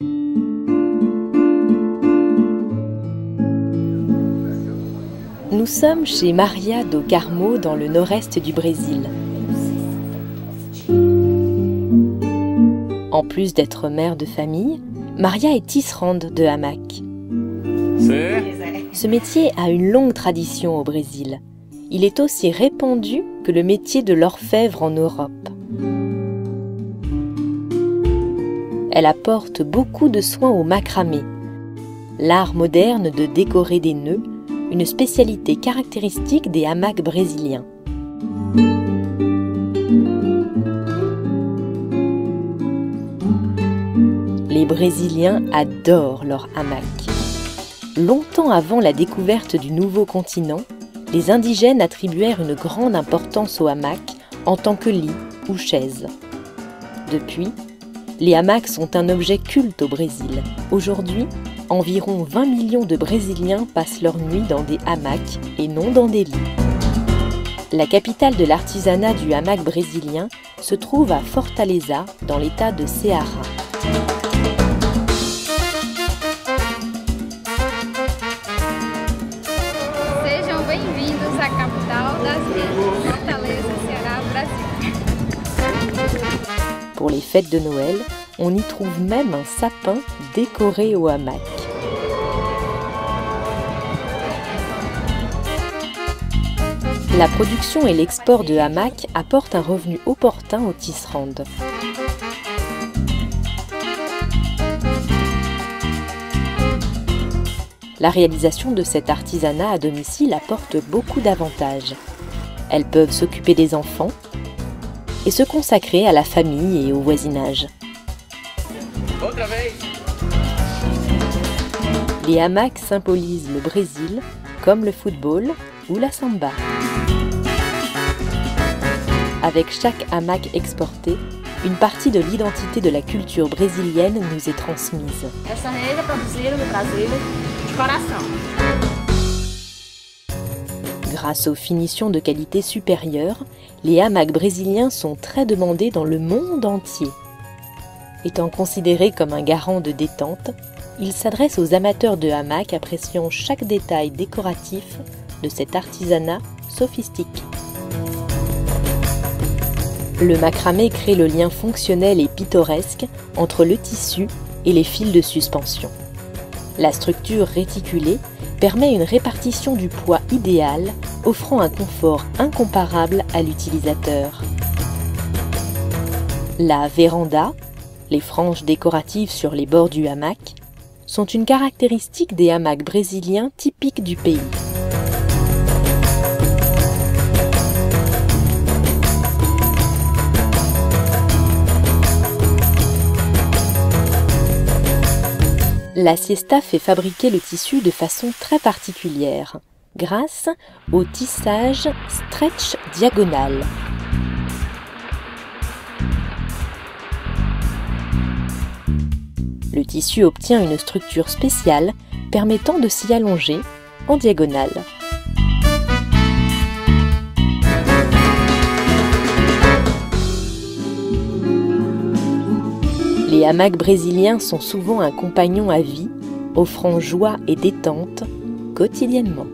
Nous sommes chez Maria do Carmo dans le nord-est du Brésil. En plus d'être mère de famille, Maria est tisserande de hamac. Ce métier a une longue tradition au Brésil. Il est aussi répandu que le métier de l'orfèvre en Europe. Elle apporte beaucoup de soins au macramé, l'art moderne de décorer des nœuds, une spécialité caractéristique des hamacs brésiliens. Les Brésiliens adorent leur hamac. Longtemps avant la découverte du nouveau continent, les indigènes attribuèrent une grande importance au hamac en tant que lit ou chaise. Depuis, les hamacs sont un objet culte au Brésil. Aujourd'hui, environ 20 millions de Brésiliens passent leur nuit dans des hamacs et non dans des lits. La capitale de l'artisanat du hamac brésilien se trouve à Fortaleza, dans l'état de Ceará. Sejam bem-vindos à capital das redes, Fortaleza, Ceará, Brasil. Pour les fêtes de Noël, on y trouve même un sapin décoré au hamac. La production et l'export de hamacs apportent un revenu opportun aux tisserandes. La réalisation de cet artisanat à domicile apporte beaucoup d'avantages. Elles peuvent s'occuper des enfants et se consacrer à la famille et au voisinage. Les hamacs symbolisent le Brésil, comme le football ou la samba. Avec chaque hamac exporté, une partie de l'identité de la culture brésilienne nous est transmise. Essa rede é produzida no Brasil de coração. Grâce aux finitions de qualité supérieure, les hamacs brésiliens sont très demandés dans le monde entier. Étant considérés comme un garant de détente, ils s'adressent aux amateurs de hamacs appréciant chaque détail décoratif de cet artisanat sophistiqué. Le macramé crée le lien fonctionnel et pittoresque entre le tissu et les fils de suspension. La structure réticulée permet une répartition du poids idéale, offrant un confort incomparable à l'utilisateur. La véranda, les franges décoratives sur les bords du hamac, sont une caractéristique des hamacs brésiliens typiques du pays. La siesta fait fabriquer le tissu de façon très particulière, grâce au tissage stretch diagonal. Le tissu obtient une structure spéciale permettant de s'y allonger en diagonale. Les hamacs brésiliens sont souvent un compagnon à vie, offrant joie et détente quotidiennement.